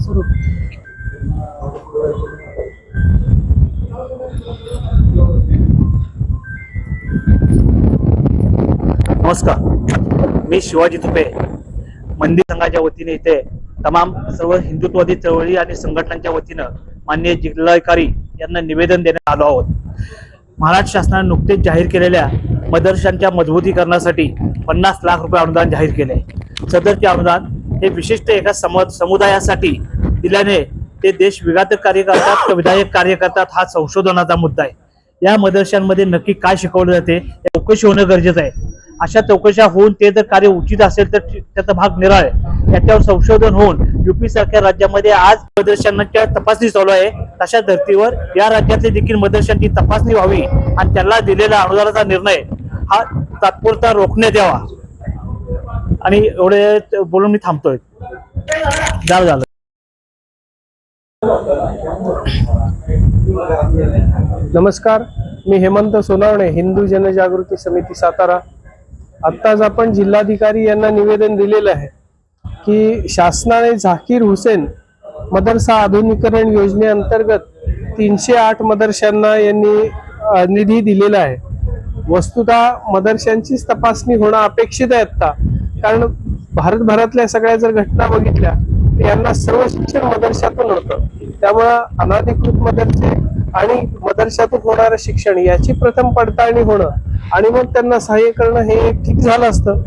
स्वरूप. नमस्कार, मी शिवाजी तुपे. मंदिर संघाच्या वतीने इथे तमाम सर्व हिंदुत्ववादी चळवळी आणि संघटनांच्या वतीनं माननीय जिल्हाधिकारी यांना निवेदन देण्यात आलो आहोत. महाराष्ट्र शासनाने नुकतेच जाहीर केलेल्या मदरशांच्या मजबूतीकरणासाठी 50 लाख रुपये अनुदान जाहीर केले. सदरचे अनुदान हे विशिष्ट एका समुदायासाठी दिल्याने ते देश विघातक कार्य करतात का विधायक कार्य करतात हा संशोधनाचा मुद्दा आहे. या मदरशांमध्ये नक्की काय शिकवले जाते चौकशी होणं गरजेचं आहे. अशा चौकशा होऊन ते जर कार्य उचित असेल तर त्याचा भाग निराळ आहे. याच्यावर संशोधन होऊन यूपी सारख्या राज्यामध्ये आज मदरशांच्या तपासणी चालू आहे. तशा धर्तीवर या राज्यातले देखील मदरशांची तपासणी व्हावी आणि त्यांना दिलेला अनुदानाचा निर्णय हा तात्पुरता रोखण्यात यावा. आणि एवढे बोलून मी थांबतोय. झालं. नमस्कार, मी हेमंत सोनावणे, हिंदू जनजागृती समिती सातारा. आत्ताच आपण जिल्हाधिकारी यांना निवेदन दिलेलं आहे की शासनाने झाकीर हुसेन मदरसा आधुनिकीकरण योजनेअंतर्गत 308 मदरशांना यांनी निधी दिलेला आहे. वस्तुतः मदरशांचीच तपासणी होणं अपेक्षित आहे आत्ता, कारण भारतभरातल्या सगळ्या जर घटना बघितल्या यांना सर्व शिक्षण मदरशातून होतं. त्यामुळं अनधिकृत मदरसे आणि मदरशातून होणारं शिक्षण याची प्रथम पडताळणी होणं आणि मग त्यांना सहाय्य करणं हे ठीक झालं असतं.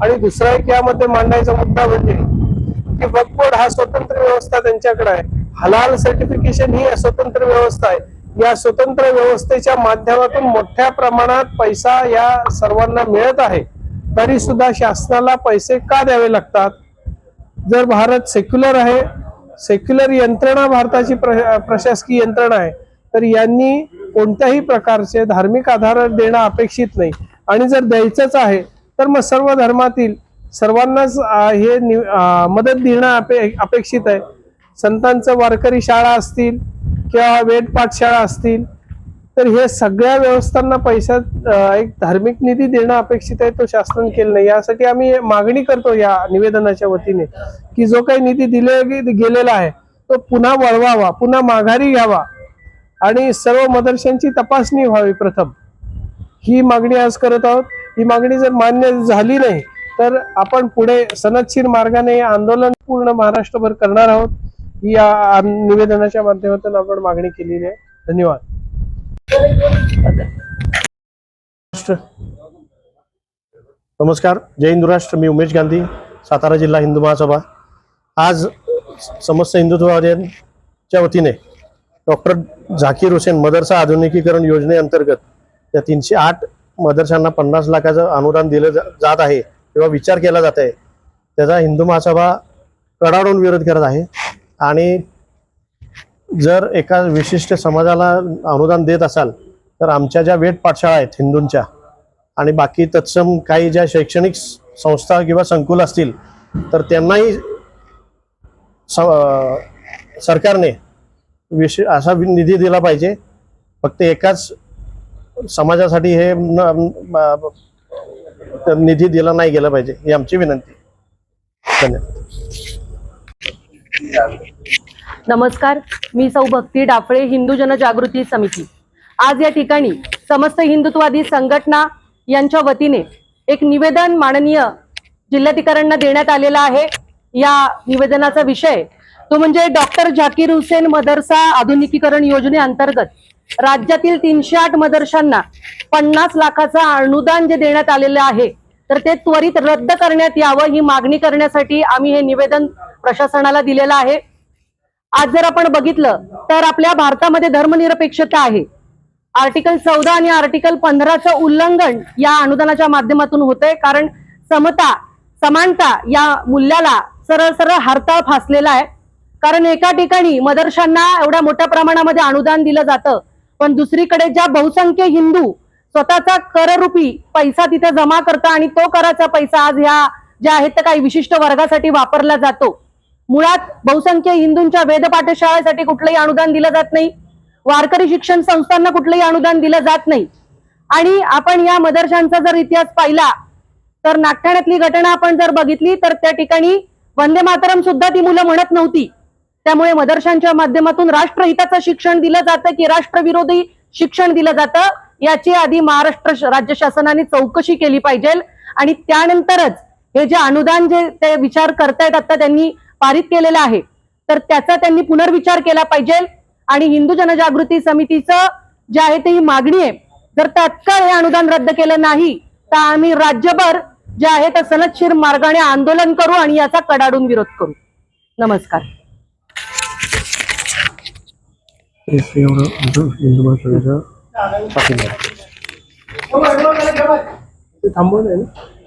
आणि दुसरा एक यामध्ये मांडायचा मुद्दा म्हणजे की वक्फ बोर्ड हा स्वतंत्र व्यवस्था त्यांच्याकडे आहे. हलाल सर्टिफिकेशन ही स्वतंत्र व्यवस्था आहे. या स्वतंत्र व्यवस्थेच्या माध्यमातून मोठ्या प्रमाणात पैसा या सर्वांना मिळत आहे. तरी सुद्धा शासनाला पैसे का द्यावे लागतात? जर भारत सेक्युलर आहे, सेक्युलर यंत्रणा भारताची प्रशासकीय यंत्रणा आहे, तर यांनी कोणत्याही प्रकारचे धार्मिक आधार देणं अपेक्षित नाही. आणि जर द्यायचंच आहे तर मग सर्व धर्मातील सर्वांनाच हे मदत देणं अपेक्षित आहे. संतांचं वारकरी शाळा असतील किंवा वेद पाठशाळा असतील तर हे सगळ्या व्यवस्थांना पैशात एक धार्मिक निधी देणं अपेक्षित आहे. तो शासनाने केलं नाही. यासाठी आम्ही मागणी करतो या निवेदनाच्या वतीने की जो काही निधी गेलेला आहे तो पुन्हा वळवावा, पुन्हा माघारी घ्यावा आणि सर्व मदरशांची तपासणी व्हावी प्रथम. ही मागणी आज करत आहोत. ही मागणी जर मान्य झाली नाही तर आपण पुढे सनदशीर मार्गाने आंदोलन पूर्ण महाराष्ट्रभर करणार आहोत. ही या निवेदनाच्या माध्यमातून आपण मागणी केलेली आहे. धन्यवाद. नमस्कार, जय हिंदू राष्ट्र. मी उमेश गांधी, सातारा जिल्हा हिंदू महासभा. आज समस्त हिंदुत्ववाद्यांच्या वतीने डॉक्टर झाकीर हुसेन मदरसा आधुनिकीकरण योजनेअंतर्गत त्या 308 मदरशांना 50 लाखाचं अनुदान दिलं जात आहे किंवा विचार केला जात आहे. त्याचा हिंदू महासभा कडाडून विरोध करत आहे. आणि जर एका विशिष्ट समाजाला अनुदान देत असाल तर आमच्या ज्या वेद पाठशाळा आहेत हिंदूंच्या आणि बाकी तत्सम काही ज्या शैक्षणिक संस्था किंवा संकुल असतील तर त्यांनाही सरकारने असा निधी दिला पाहिजे. फक्त एकाच समाजासाठी हे निधी दिला नाही गेला पाहिजे ही आमची विनंती. धन्यवाद. नमस्कार, मी सौ भक्ती डाफळे, हिंदू जनजागृती समिती. आज या ठिकाणी समस्त हिंदुत्ववादी संघटना यांच्या वतीने एक निवेदन माननीय जिल्हाधिकाऱ्यांना देण्यात आलेला आहे. या निवेदनाचा विषय तो म्हणजे डॉक्टर झाकीर हुसेन मदरसा आधुनिकीकरण योजनेअंतर्गत राज्यातील 308 मदरशांना 50 लाखाचं अनुदान जे देण्यात आलेलं आहे तर ते त्वरित रद्द करण्यात यावं ही मागणी करण्यासाठी आम्ही हे निवेदन प्रशासनाला दिलेलं आहे. आज जर आपण बघितलं तर आपल्या भारतामध्ये धर्मनिरपेक्षता आहे. आर्टिकल 14 आणि आर्टिकल 15चं उल्लंघन या अनुदानाच्या माध्यमातून होतंय. कारण समता समानता या मूल्याला सरळ सरळ हरताळ फासलेला आहे. कारण एका ठिकाणी मदरशांना एवढ्या मोठ्या प्रमाणामध्ये अनुदान दिलं जातं पण दुसरीकडे ज्या बहुसंख्य हिंदू स्वतःचा कररूपी पैसा तिथे जमा करतात आणि तो कराचा पैसा आज ह्या ज्या आहेत त्या काही विशिष्ट वर्गासाठी वापरला जातो. मुळात बहुसंख्य हिंदूंच्या वेद पाठशाळेसाठी कुठलंही अनुदान दिलं जात नाही. वारकरी शिक्षण संस्थांना कुठलंही अनुदान दिलं जात नाही. आणि आपण या मदरशांचा जर इतिहास पाहिला तर नागठाण्यातली घटना आपण जर बघितली तर त्या ठिकाणी वंदे मातरम सुद्धा ती मुलं म्हणत नव्हती. त्यामुळे मदरशांच्या माध्यमातून राष्ट्रहिताचं शिक्षण दिलं जातं की राष्ट्रविरोधी शिक्षण दिलं जातं, याची आधी महाराष्ट्र राज्य शासनाने चौकशी केली पाहिजे. आणि त्यानंतरच हे जे अनुदान जे ते विचार करतायत आता त्यांनी पारित केलेलं आहे, तर त्याचा त्यांनी पुनर्विचार केला पाहिजे. आणि हिंदू जनजागृती समितीचं जे आहे ते ही मागणी आहे, जर तात्काळ हे अनुदान रद्द केलं नाही तर आम्ही राज्यभर जे आहे ते सनदशीर मार्गाने आंदोलन करू आणि याचा कडाडून विरोध करू. नमस्कार. थांबवलंय ना.